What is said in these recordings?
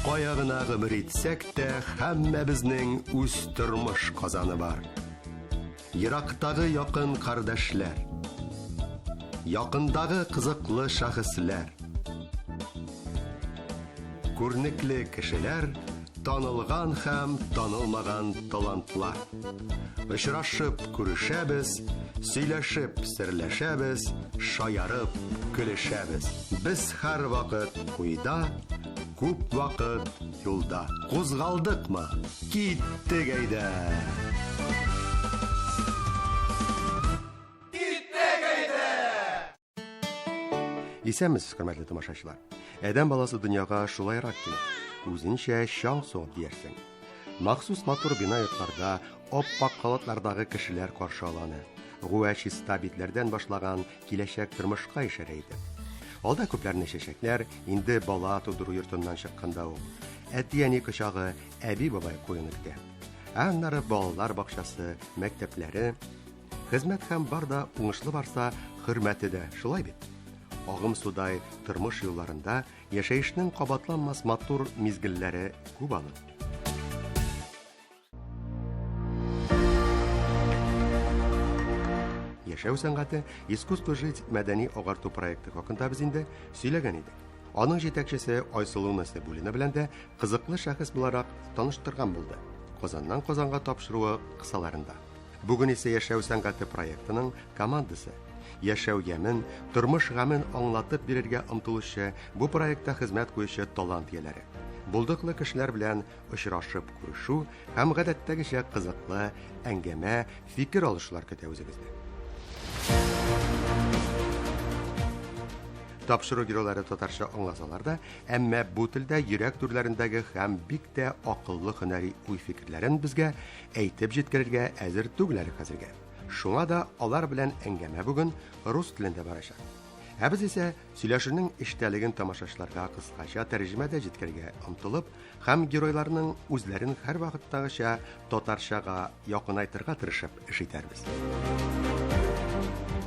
Кая гына гомер итсәк тә, һәммәбезнең үз тормыш казаны бар. Ерактагы якын кардәшләр, якындагы кызыклы шәхесләр, күрнекле кешеләр, танылган һәм танылмаган талантлар. Очрашып күрешәбез, сөйләшеп серләшәбез, шаярып көлешәбез. Без һәр вакыт куйда, күп вакыт юлда. Кузгалдыкмы? Киттек әйдә. Исәмез, хөрмәтле тамашачылар. Адәм баласы дөньяга шулайрак килә. Үзенчә шаң соң диярсең. Махсус матур бина йортларда оппак халатлардагы кешеләр каршы аланы. Гуәчиста битләрдән башлаган киләчәк тормышка ишарә итә. Алда күпләрне чәчәкләр, инде бала тудыру йортыннан чыкканда ул. Әти-әни кочагы, әби-бабай куены көтә. Аннары балалар бакчасы, мәктәпләре, хезмәт һәм барда уңышлы барса, хөрмәте дә шулай бит. Агым судай тормыш юлларында яшәешнең кабатланмас матур мизгелләре күп аны. Яшәү сәнгате «Искусство жить» мәдәни агарту проекты хакында без инде сөйләгән идек. Аның җитәкчесе Айсылу Насыйбуллина белән дә кызыклы шәхес буларак таныштырган булды. Казаннан Казанга тапшыруы кысаларында. Бүген исә яшәү сәнгате проектының командасы яшәү ямен, тормыш гамен аңлатып бирергә омтылучы бу проектта хезмәт куючы талант ияләре. Булдыклы кешеләр белән очрашып күрешү һәм гадәттәгечә кызыклы әңгәмә, фикер алышлар көтә үзегезне. Тапшыру геройлары татарча аңласалар да, әмма бу телдә йөрәк түрләрендәге һәм бик тә акыллы һөнәри уй-фикерләрен безгә әйтеп җиткерергә әзер түгеләр хәзергә. Шуңа да алар белән әңгәмә бүген рус телендә барачак. Ә без исә сөйләшүнең эчтәлеген тамашачыларга кыскача тәрҗемәдә җиткергә омтылып, һәм геройларның үзләрен һәр вакыттагыча татарчага якынайтырга тырышып эш итәрбез.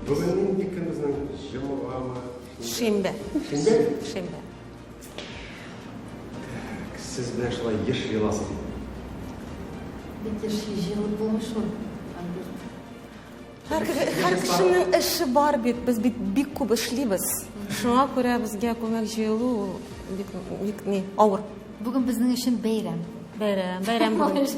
Бүген икебезнең җомгамы Шимбә. Шимбә. Сез белән шулай еш еласыз. Бит ел булмышы. Һәр кешенең эше бар бит, без бик күп эшлибез. Шуңа күрә безгә күмәк җыелу бик не авыр. Бүген безнең өчен бәйрәм. Бәйрәм бүген.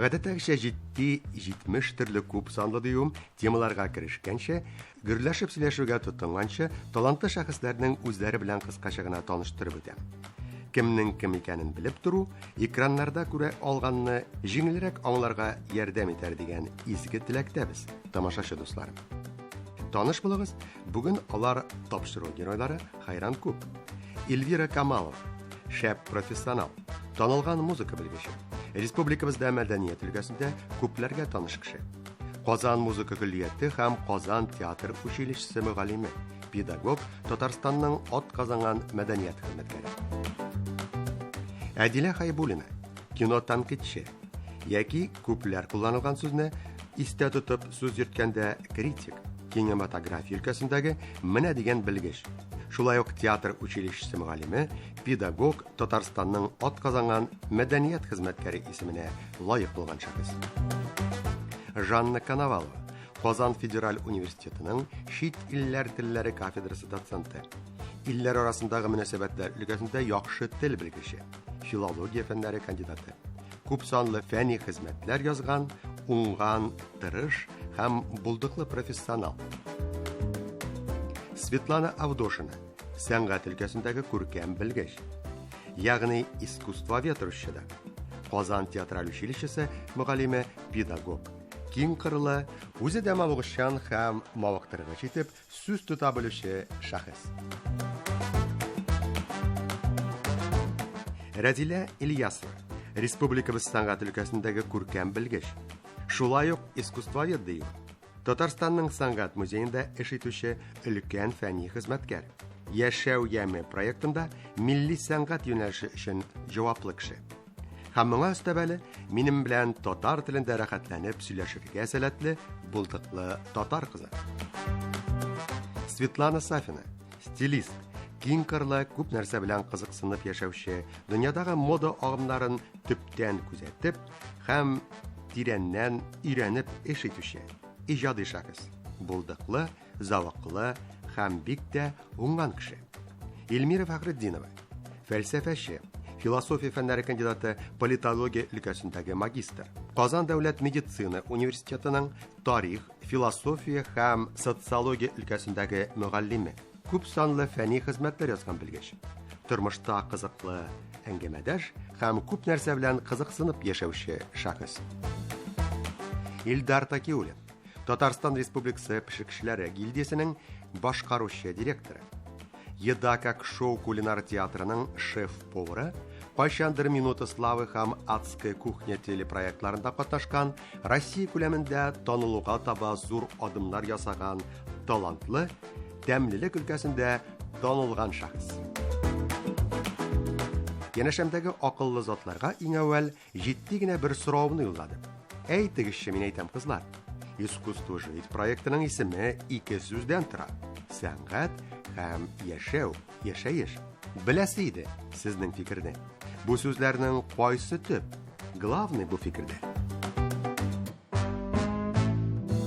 Гадәттәгечә 70 төрле күп санлы дию темаларга керешкәнчә, гөрләшеп сөйләшүгә тотынганчы, талантлы шәхесләрнең үзләре белән кыскача гына таныштырып үтәм. Кемнең кем икәнен белеп туру, экраннарда күрә алганны җиңелрәк аңларга ярдәм итәр дигән изге теләктәбез, тамашачы дусларым. Таныш булыгыз, бүген алар тапшыру геройлары хайран күп. Эльвира Камалова, шәп профессионал, танылган музыка белгече. Республикабызда мәдәният өлкәсендә күпләргә таныш кеше. Казан музыка көллияте һәм Казан театр училищесы мөгаллиме, педагог, Татарстанның атказанган мәдәният хезмәткәре. Әдилә Хайбуллина, кино танкетче, яки күпләр кулланылган сүзне истә тотып сүз йөрткәндә критик, кинематография өлкәсендәге менә дигән белгеч. Шулай ук театр училищесы мөгаллиме, педагог, Татарстанның атказанган мәдәният хезмәткәре исеменә лаек булган шәхес. Жанна Коновалова, Казан федераль университетының шит илләр телләре кафедрасы доценты. Илләр арасындагы мөнәсәбәтләр өлкәсендә яхшы тел белгече, филология фәннәре кандидаты. Күп санлы фәнни хезмәтләр язган, уңган, тырыш һәм булдыклы профессионал. Светлана Авдошина, сәнгать өлкәсендәге күркәм белгеч, ягъни искусствовед русчада. Казан театраль училищесы мөгаллиме, педагог. Киң кырлы, үзе дә мавыгышчан һәм мавыктыргыч итеп сүз тота белүче шәхес. Разилә Ильясова, республикабыз сәнгать өлкәсендәге күркәм белгеч. Шулай ук искусствовед дию. Татарстанның сәнгать музеенда эш итүче өлкән фәнни хезмәткәр. Яшәү яме проектында милли сәнгать юнәлеше өчен җаваплы кеше. Һәм моңа өстәбәле минем белән татар телендә рәхәтләнеп сөйләшергә сәләтле булдыклы татар кызы. Светлана Сафина, стилист, киң кырлы, күп нәрсә белән кызыксынып яшәүче, дөньядагы мода агымнарын төптән күзәтеп һәм тирәннән өйрәнеп эш итүче, иҗади шәхес, булдыклы, завыклы һәм бик тә уңган кеше. Эльмира Фәхретдинова, фәлсәфәче, философия фәннәре кандидаты, политология өлкәсендәге магистр, Казан дәүләт медицина университетының тарих, философия һәм социология өлкәсендәге мөгаллиме, күп санлы фәнни хезмәтләр язган белгеч, тормышта кызыклы әңгәмәдәш һәм күп нәрсә белән кызыксынып яшәүче шәхес. Илдар Такиуллин, Татарстан Республикасы Пешекчеләре гильдиясенең башкаручы директоры, Еда как шоу кулинар театрының шеф-повары, кайчандыр Минута славы һәм Адская кухня телепроектларында катнашкан, Россия күләмендә танылуга таба зур адымнар ясаган, талантлы, тәмлелек өлкәсендә танылган шәхес. Янәшәмдәге акыллы затларга иң әүвәл җитди генә бер соравны юлладым. Әйтегезче, мин әйтәм, кызлар, искусство жить проектының исеме ике сүздән тора. Сәнгать һәм яшәү, яшәеш. Беләсе иде сезнең фикерне. Бу сүзләрнең кайсы төп? Главный бу фикердә.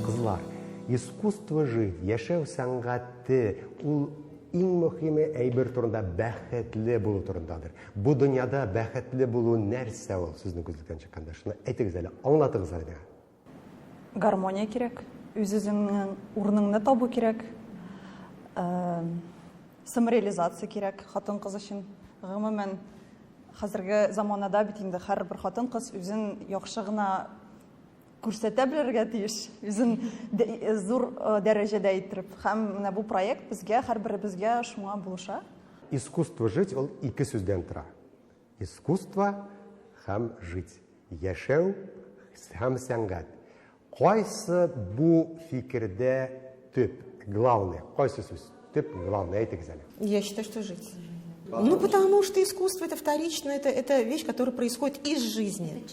Кызлар, искусство жить, яшәү сәнгате, ул иң мөһиме әйбер турында бәхетле булу турындадыр. Бу дөньяда бәхетле булу нәрсә ул сезнең күзлектән чыкканда? Шуны әйтегез әле, аңлатыгыз әле. Гармония кирәк, үзеңнең урыныңны табу кирәк. Самореализация кирәк хатын-кыз өчен. Гомумән хәзерге заманада бит инде һәрбер хатын-кыз үзен яхшы гына күрсәтә белергә тиеш. Үзен зур дәрәҗәдә иттереп. Һәм менә бу проект безгә, һәрберебезгә шуңа булыша. Искусство жить ул ике сүздән тора. Искусство һәм жить. Яшәү һәм сәнгать. Кайсы бу фикердә төп? Главное. Кайсы сүз? Төп, главное, әйтегез әле. Я считаю, что жить. Ну, потому что искусство это вторично, это вещь, которая происходит из жизни.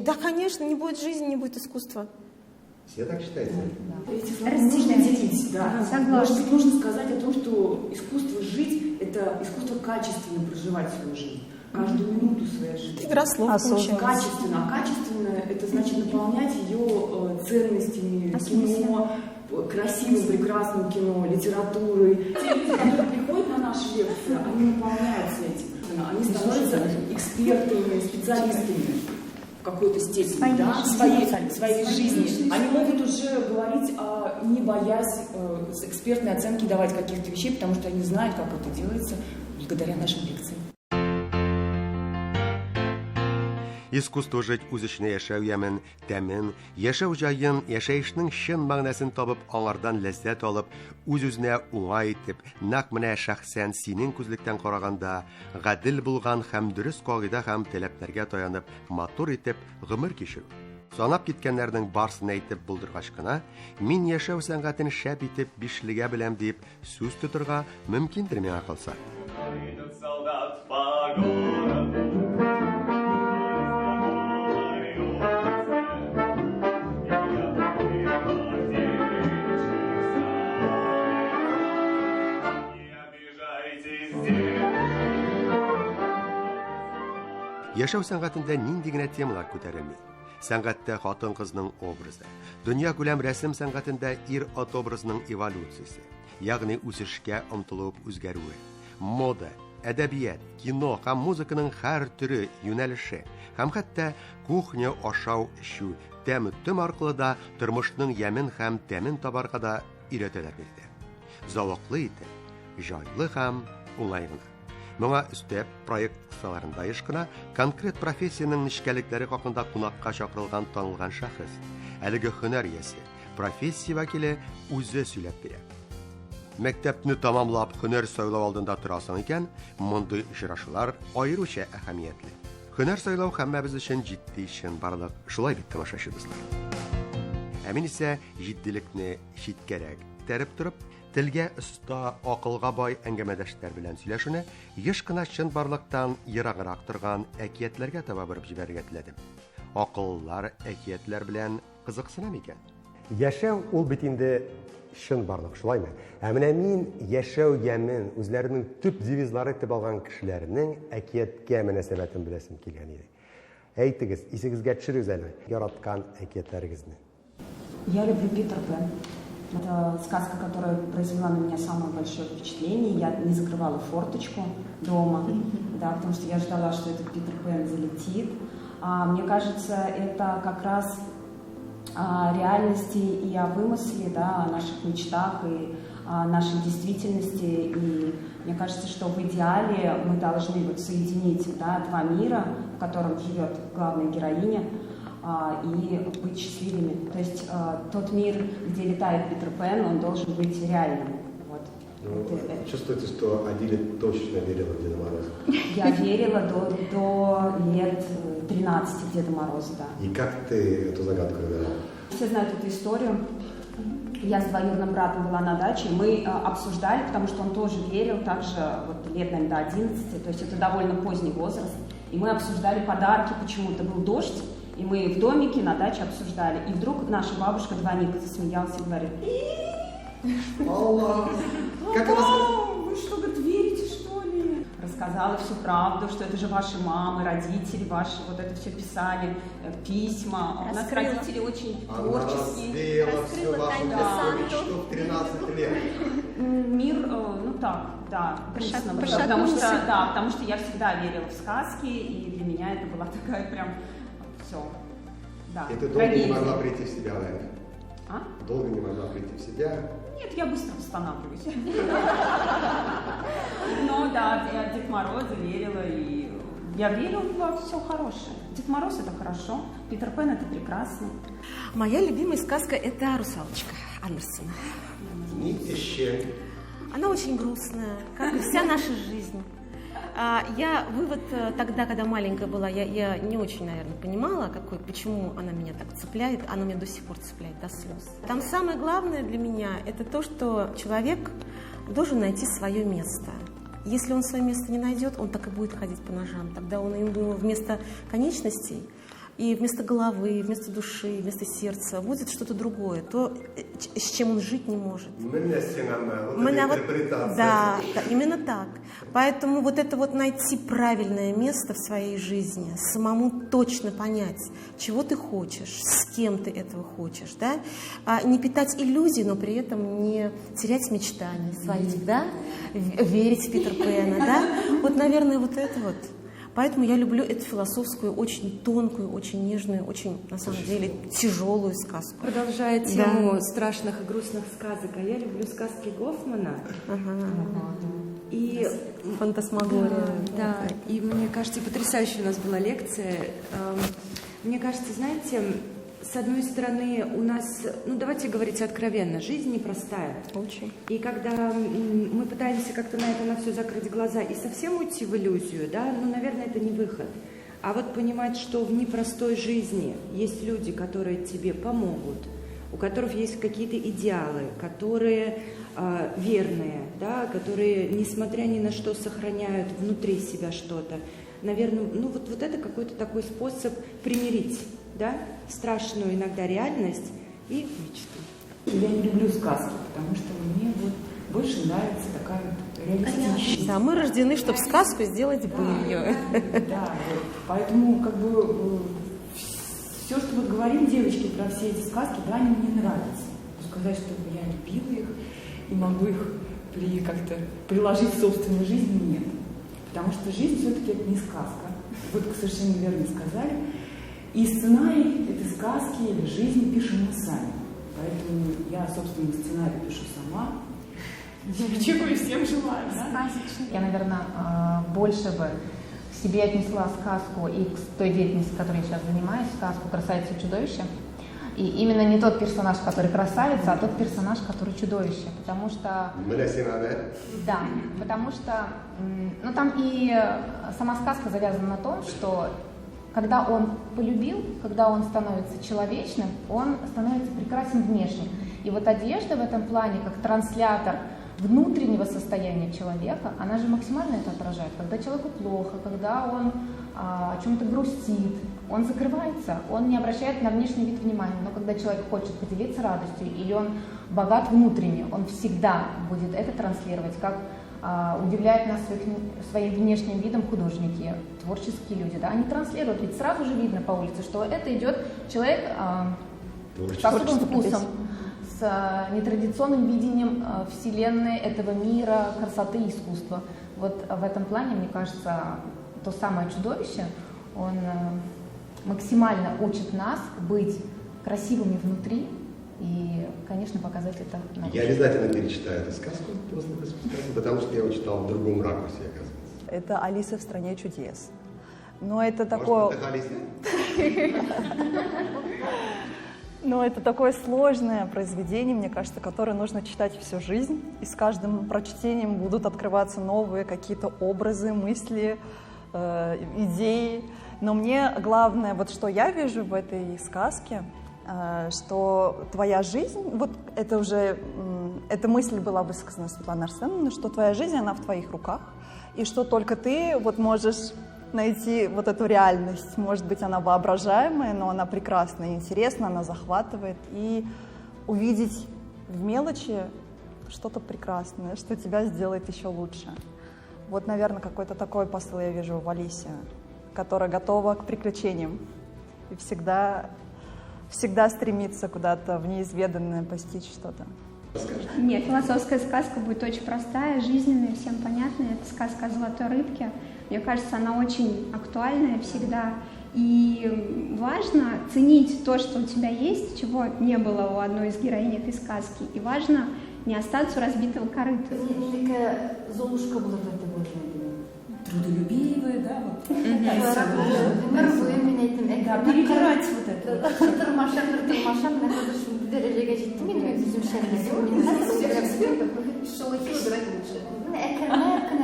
Да, конечно, не будет жизни, не будет искусства. Все так считаете? Можно делить, да. Может быть, нужно сказать о том, что искусство жить – это искусство качественно проживать свою жизнь. Каждую минуту своей жизни. Игра слов получается. Качественно. А качественно – это значит наполнять ее ценностями, кино, красивым, прекрасным кино, литературой. Те люди, которые приходят на наши лекции, они наполняются этим. Они становятся экспертами, специалистами в какой-то степени, своей жизни. Они могут уже говорить, не боясь с экспертной оценки давать каких-то вещей, потому что они знают, как это делается благодаря нашим лекциям. Искусство жить үз эченә яшәү ямен, тәмен, яшәү җаен, яшәешнең чын мәгънәсен табып, аңардан ләззәт алып, үз-үзенә уңай итеп, нәкъ менә шәхсән синең күзлектән караганда, гадел булган һәм дөрес кагыйдә һәм таләпләргә таянып, матур итеп гомер кичерү. Санап киткәннәрнең барсын әйтеп булдыргач кына, мин яшәү сәнгатен шәп итеп бишлегә беләм дип сүз тотырга мөмкиндер миңа калса. Яшәү сәнгатендә нинди генә темалар күтәрелми. Сәнгатьтә хатын-кызның образы, дөнья күләм рәсем сәнгатендә ир-ат образының эволюциясе, ягъни үсешкә омтылып үзгәрүе, мода, әдәбият, кино һәм музыканың һәр төре юнәлеше, һәм хәтта кухня ашау-эчү, тәм-том аркылы да тормышның ямен һәм тәмен табарга да өйрәтәләр бирде. Завыклы итеп, җайлы һәм уңай гына. Моңа өстәп проект кысаларында ешкына конкрет профессияның нечкәлекләре хакында кунакка чакырылган танылган шәхес, әлеге һөнәр иясе, профессия вәкиле үзе сөйләп бирә. Мәктәпне тамамлап һөнәр сайлау алдында торасың икән, мондый очрашулар аеруча әһәмиятле. Һөнәр сайлау һәммәбез өчен җитди чын барлык, шулай бит тамашачыбызлар. Ә мин исә җитдилекне читкәрәк тәреп турып, телгә оста, акылга бай әңгәмәдәшләр белән сөйләшүне еш кына чын барлыктан ераграк торган әкиятләргә таба борып җибәрергә теләдем. Акыллылар әкиятләр белән кызыксына микән? Яшәү ул бит инде шын барлык, шулаймы? Ә менә мин яшәү ямен үзләренең төп девизлары итеп алган кешеләрнең әкияткә мөнәсәбәтен беләсем килгән иде. Әйтегез, исегезгә төшерегез әле яраткан әкиятләрегезне. Я люблю Питер Пен. Это сказка, которая произвела на меня самое большое впечатление. Я не закрывала форточку дома, да, потому что я ждала, что этот Питер Пен залетит. Мне кажется, это как раз о реальности и о вымысле, да, о наших мечтах и о нашей действительности. И мне кажется, что в идеале мы должны вот соединить, да, два мира, в котором живет главная героиня, и быть счастливыми. То есть тот мир, где летает Питер Пен, он должен быть реальным. Вот. Чувствуете, что Адиля точно верила в Деда Мороза? Я верила до лет 13 в Деда Мороза, да. И как ты эту загадку разгадала? Все знают эту историю. Я с двоюродным братом была на даче, мы обсуждали, потому что он тоже верил, также вот лет, наверное, до 11, то есть это довольно поздний возраст. И мы обсуждали подарки, почему-то был дождь, и мы в домике на даче обсуждали. И вдруг наша бабушка двойник засмеялась и говорит: Аллах! Как вы что, говорит, верите, что ли? Рассказала всю правду, что это же ваши мамы, родители, ваши вот это все писали, письма. У нас родители очень творческие. Раскрыла вашу мечту в 13 лет. Мир, ну так, да, грустно было, потому что я всегда верила в сказки, и для меня это была такая прям все. Да. И ты долго не могла прийти в себя, наверное? А? Долго не могла прийти в себя? Нет, я быстро восстанавливаюсь. Но да, я в Дед Мороза верила, и я верила во все хорошее. Дед Мороз — это хорошо, Питер Пен — это прекрасно. Моя любимая сказка — это «Русалочка» Андерсена. Она очень грустная, как и вся наша жизнь. Я вывод тогда, когда маленькая была, я не очень, наверное, понимала, почему она меня так цепляет. Она меня до сих пор цепляет до слез. Там самое главное для меня – это то, что человек должен найти свое место. Если он свое место не найдет, он так и будет ходить по ножам. Тогда он ему вместо конечностей и вместо головы, вместо души, вместо сердца будет что-то другое, то, с чем он жить не может. Да, именно так. Поэтому вот это вот найти правильное место в своей жизни, самому точно понять, чего ты хочешь, с кем ты этого хочешь, да? Не питать иллюзий, но при этом не терять мечтаний своих, да? Верить в Питер Пена, да? Вот, наверное, вот это вот. Поэтому я люблю эту философскую, очень тонкую, очень нежную, очень, на самом деле, тяжелую сказку. Продолжая тему страшных и грустных сказок, а я люблю сказки Гофмана. И фантасмагория. Да, и мне кажется, потрясающая у нас была лекция. Мне кажется, знаете, с одной стороны, у нас, ну давайте говорить откровенно, жизнь непростая. Очень. И когда мы пытаемся как-то на это на все закрыть глаза и совсем уйти в иллюзию, да, ну, наверное, это не выход. А вот понимать, что в непростой жизни есть люди, которые тебе помогут, у которых есть какие-то идеалы, которые верные, да, которые, несмотря ни на что, сохраняют внутри себя что-то. Наверное, ну вот это какой-то такой способ примирить, да, страшную иногда реальность и мечту. Я не люблю сказки, потому что мне вот больше нравится такая реалистичность. Да, мы рождены, чтобы сказку сделать былью. Да, вот. Поэтому как бы все, что вот говорим девочки про все эти сказки, да, они мне нравятся. Сказать, что я любила их и могу их как-то приложить в собственную жизнь, нет. Потому что жизнь все-таки это не сказка. Вы совершенно верно сказали. И сценарий этой сказки или жизни пишем мы сами. Поэтому я, собственно, сценарий пишу сама. Чего и всем желаю. Да? Я, наверное, больше бы к себе отнесла сказку и к той деятельности, которой я сейчас занимаюсь, сказку «Красавица и чудовище». И именно не тот персонаж, который красавица, а тот персонаж, который чудовище. Потому что... Да, потому что... Ну, там и сама сказка завязана на том, что когда он полюбил, когда он становится человечным, он становится прекрасен внешне. И вот одежда в этом плане, как транслятор внутреннего состояния человека, она же максимально это отражает. Когда человеку плохо, когда он о чем-то грустит, он закрывается, он не обращает на внешний вид внимания. Но когда человек хочет поделиться радостью, или он богат внутренне, он всегда будет это транслировать, как удивляют нас своим внешним видом художники, творческие люди. Да? Они транслируют, ведь сразу же видно по улице, что это идет человек с особым вкусом, с нетрадиционным видением вселенной, этого мира, красоты и искусства. Вот в этом плане, мне кажется, то самое чудовище, он максимально учит нас быть красивыми внутри и, конечно, показать это на Я обязательно перечитаю эту сказку после сказки, потому что я его читал в другом ракурсе, оказывается. Это «Алиса в стране чудес». Но это такое... Может, это Алиса? Но это такое сложное произведение, мне кажется, которое нужно читать всю жизнь. И с каждым прочтением будут открываться новые какие-то образы, мысли, идеи. Но мне главное, вот что я вижу в этой сказке, что твоя жизнь, вот это уже, эта мысль была высказана Светланой Арсеновной, что твоя жизнь, она в твоих руках, и что только ты вот можешь найти вот эту реальность. Может быть, она воображаемая, но она прекрасная, интересна, она захватывает, и увидеть в мелочи что-то прекрасное, что тебя сделает еще лучше. Вот, наверное, какой-то такой посыл я вижу в Алисе, которая готова к приключениям и всегда стремится куда-то в неизведанное постичь что-то. Нет, философская сказка будет очень простая, жизненная, всем понятная. Это сказка о золотой рыбке. Мне кажется, она очень актуальная всегда. И важно ценить то, что у тебя есть, чего не было у одной из героинь этой сказки. И важно не остаться у разбитого корыта. Золушка была в этом Трудолюбивые, да? Да, перебирать вот это. Тырмашам, мен қазір шын дәрежеге жеттім, енді мен өзім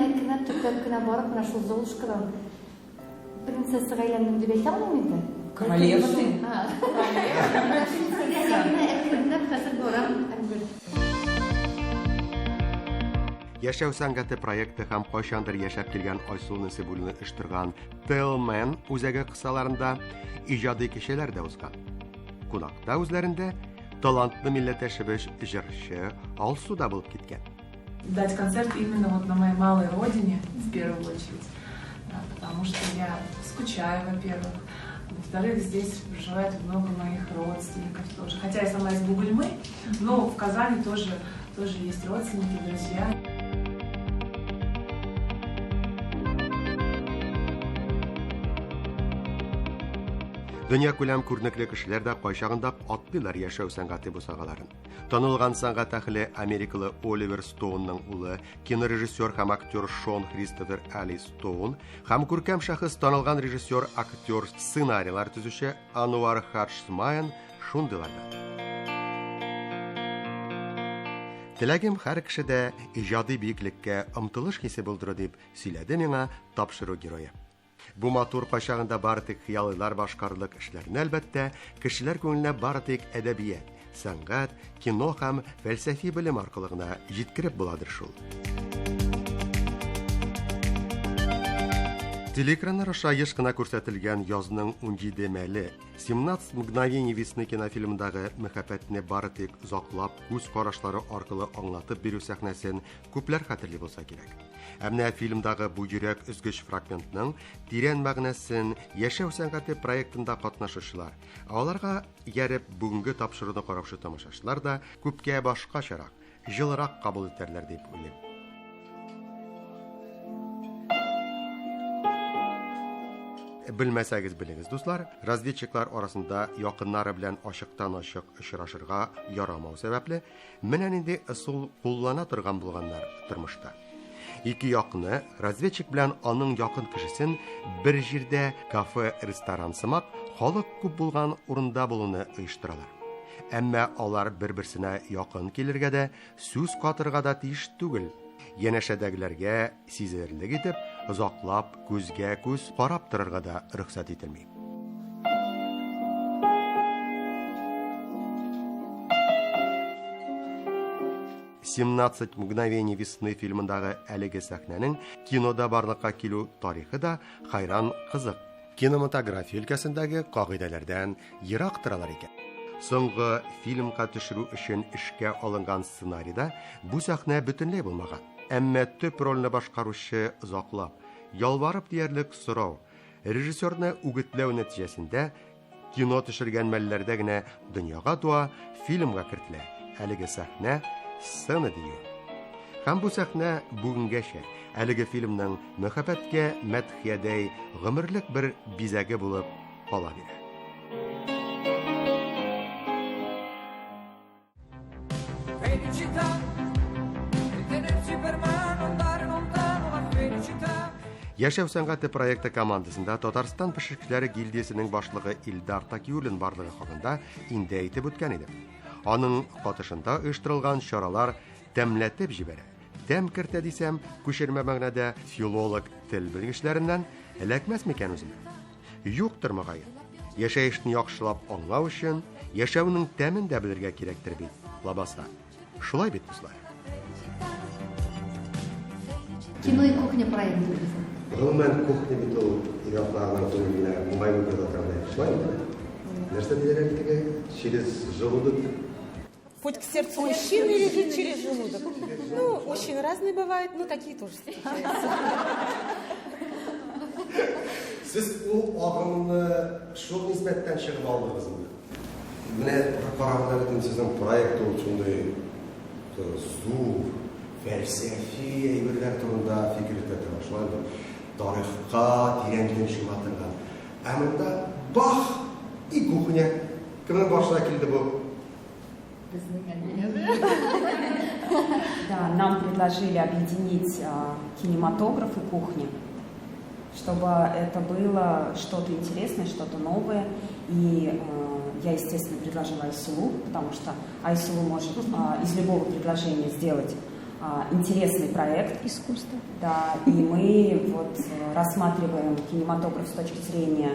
әкірініп түптеп барып, мына шул Золушкадан принцессаға айландым деп айта алмаймын енді. Королева ты. Әкірініп қазір барам. Яшәү сәнгате проекты һәм кайчандыр яшәп килгән Айсул Нәсибуллины оештырган Tellman үзәге кысаларында иҗади кичәләр дә узган. Кунакта үзләрендә талантлы милләттәшебез җырчы Алсу да булып киткән. Дать концерт именно вот на моей малой родине в первую очередь, да, потому что я скучаю, во-первых. Во-вторых, здесь проживает много моих родственников тоже. Хотя я сама из Бугульмы, но в Казани тоже есть родственники, друзья. Дөнья күләм күренекле кешеләр дә кайчагында атлыйлар яшәү сәнгате бусагаларын. Танылган сәнгать әһле америкалы Оливер Стоунның улы, кинорежиссер һәм актер Шон Кристофер Али Стоун һәм күркәм шәхес танылган режиссер, актер, сценарийлар төзүче Ануар Хаджсмаян шундыйларда. Теләгем һәр кешедә иҗади биеклеккә омтылыш хисе булдыру дип сөйләде миңа тапшыру герое. Бу матур кайчагында бары тик хыяллар башкарлык эшләрне әлбәттә, кешеләр күңеленә бары тик әдәбият, сәнгать, кино һәм фәлсәфи белем аркылы гына җиткереп буладыр шул. Телекраннар аша еш кына күрсәтелгән язның 17 мәле 17 мгновений весны кинофильмындагы мәхәббәтне бары тик заклап күз карашлары аркылы аңлатып бирү сәхнәсен күпләр хәтерли булса кирәк. Әмма фильмдагы бу йөрәк өзгеч фрагментның тирән мәгънәсен яшәү сәнгате проектында катнашучылар, аларга ярып бүгенге тапшыруны караучы тамашачылар да күпкә башкачарак, җылырак кабул итәрләр дип уйлыйм. Белмәсәгез белегез, дуслар, разведчиклар арасында якыннары белән ачыктан-ачык очрашырга ярамау сәбәпле менә нинди ысул куллана торган булганнар тормышта. Ике якны разведчик белән аның якын кешесен бер җирдә кафе-ресторан сымак халык күп булган урында булуны оештыралар. Әмма алар бер-берсенә якын килергә дә, сүз катырга да тиеш түгел. Янәшәдәгеләргә сизерлек итеп, озаклап күзгә күз карап торырга да рөхсәт ителми. «17 мгновений весны» фильмындагы әлеге сәхнәнең кинода барлыкка килү тарихы да хайран кызык. кинематография өлкәсендәге кагыйдәләрдән ерак торалар икән. Соңгы фильмга төшерү өчен эшкә алынган сценарийда бу сәхнә бөтенләй булмаган. Әмма төп рольне башкаручы озаклап, ялварып диярлек сорау, режиссерны үгетләү нәтиҗәсендә кино төшергән мәлләрдә генә дөньяга туа, фильмга кертелә. Әлеге сәхнә сцена дию. Һәм бу сәхнә бүгенгәчә әлеге фильмның мәхәббәткә мәдхиядәй гомерлек бер бизәге булып кала бирә. Яшәү сәнгате проекты командасында Татарстан пешекләре гильдиясенең башлыгы Илдар Такиуллин барлыгы хакында инде әйтеп үткән иде. Аның катышында оештырылган чаралар тәмләтеп җибәрә. Тәм кертә дисәм, күчермә мәгънәдә филолог тел белгечләреннән эләкмәс микән үзенә? Юктыр мөгаен. Яшәешне яхшылап аңлау өчен яшәүнең тәмен дә белергә кирәктер бит. Лабаса. Шулай бит дуслар. Кино и кухня проект. Гомумән кухня бит ул якларның турында уңай булып тора. Шулай. Нәрсә диләр битегә? Через желудок. Путь к сердцу мужчины лежит через желудок. Ну, мужчины разные бывают, но такие тоже встречаются. Сез ул агымны шул нисбәттән чыгып алдыгызмы? Менә караганда сезнең проект ул шундый зур фәлсәфи әйберләр турында фикер итә торган, тарихка тирәнлеген чыга торган. Ә монда бах и кухня. Кемнең башына килде бу? Да, нам предложили объединить кинематограф и кухню, чтобы это было что-то интересное, что-то новое. И я, естественно, предложила Айсулу, потому что Айсулу может из любого предложения сделать интересный проект. Искусство. Да, и мы вот рассматриваем кинематограф с точки зрения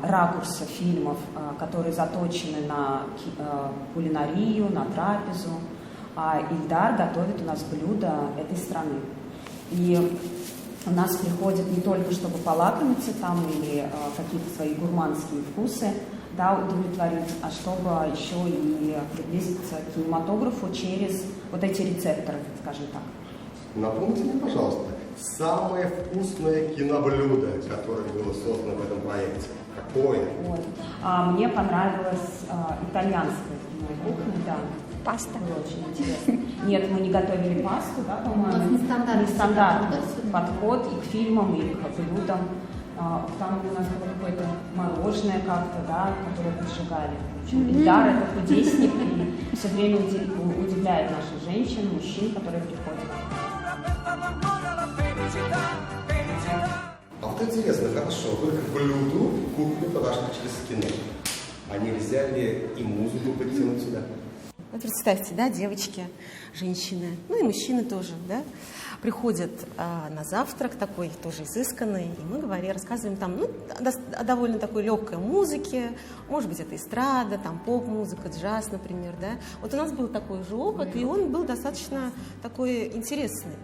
ракурса фильмов, которые заточены на кулинарию, на трапезу. А Ильдар готовит у нас блюда этой страны. И у нас приходят не только, чтобы полакомиться там или какие-то свои гурманские вкусы, да, удовлетворить, а чтобы еще и приблизиться к кинематографу через вот эти рецепторы, скажем так. Напомните мне, пожалуйста, самое вкусное киноблюдо, которое было создано в этом проекте. Какое? Вот. Мне понравилась итальянская кухня, да. Паста. Было очень интересно. Нет, мы не готовили пасту, да, по-моему. Нестандартный подход и к фильмам, и к блюдам. Там у нас было какое-то мороженое как-то, да, которое поджигали. Ильдар — это кудесник, и все время удивляет наших женщин, мужчин, которые приходят. А вот интересно, хорошо, вы к блюду кухню подошли через кино. А нельзя ли и музыку подтянуть сюда? Вот представьте, да, девочки, женщины, ну и мужчины тоже, да, приходят на завтрак такой тоже изысканный, и мы рассказываем там, ну, о довольно такой легкой музыке, может быть, это эстрада, там поп-музыка, джаз, например, да. Вот у нас был такой же опыт, и он был достаточно такой интересный.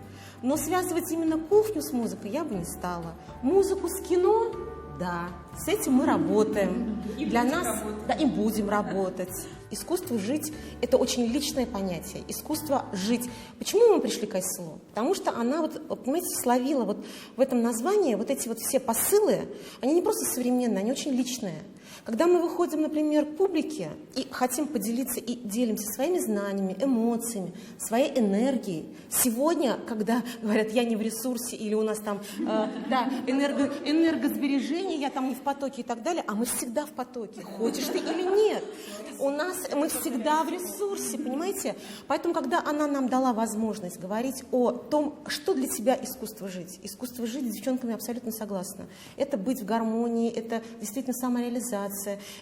Но связывать именно кухню с музыкой я бы не стала. Музыку с кино, да, с этим мы работаем. И для будем нас, работать. да, и будем работать. Искусство жить – это очень личное понятие. Искусство жить. Почему мы пришли к Айсулу? Потому что она, вот, понимаете, словила вот в этом названии вот эти вот все посылы, они не просто современные, они очень личные. Когда мы выходим, например, к публике и хотим поделиться и делимся своими знаниями, эмоциями, своей энергией. Сегодня, когда говорят, я не в ресурсе, или у нас там энергосбережение, я там не в потоке и так далее, а мы всегда в потоке, хочешь ты или нет. Мы всегда в ресурсе, понимаете? Поэтому, когда она нам дала возможность говорить о том, что для тебя искусство жить. Искусство жить с девчонками абсолютно согласна. Это быть в гармонии, это действительно самореализация.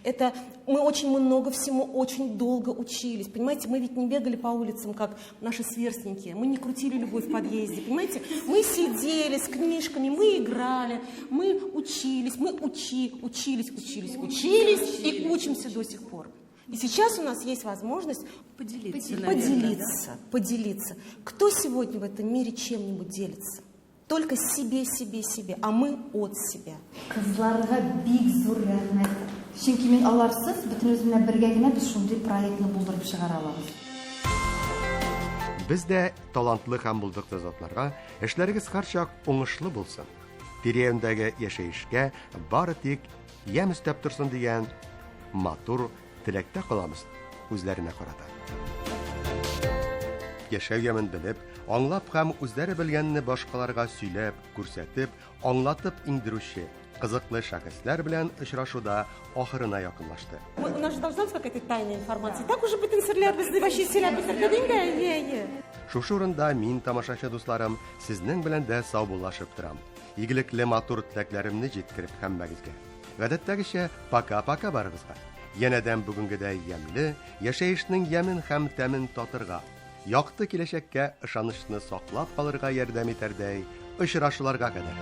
Это мы очень много всему очень долго учились. Понимаете, мы ведь не бегали по улицам, как наши сверстники. Мы не крутили любовь в подъезде, понимаете? Мы сидели с книжками, мы играли, мы учились, учились и учимся до сих пор. И сейчас у нас есть возможность поделиться. Кто сегодня в этом мире чем-нибудь делится? только себе, а мы от себя. Кызларга бик зур рәхмәт. Чөнки мин аларсыз бөтен үземнән бергә генә без шундый проектны булдырып чыгара алабыз. Без дә талантлы һәм булдыклы затларга эшләрегез һәрчак уңышлы булсын. Тирәендәге яшәешкә бары тик ям өстәп торсын дигән матур теләктә каламыз үзләренә карата. Яшәү ямен белеп, аңлап һәм үзләре белгәнне башкаларга сөйләп, күрсәтеп, аңлатып иңдерүче кызыклы шәхесләр белән очрашуда ахырына якынлашты. У нас же должна быть какая-то тайная информация. Так уже бөтен серләр безне вообще сөйләп бетерде инде. Шушы урында мин, тамашачы дусларым, сезнең белән дә сау булашып торам. Игелекле матур теләкләремне җиткереп һәммәгезгә. Гадәттәгечә, пока-пока барыгызга. Янәдән бүгенгедәй ямьле, яшәешнең ямен һәм тәмен татырга, якты киләчәккә ышанычны саклап калырга ярдәм итәрдәй очрашуларга кадәр.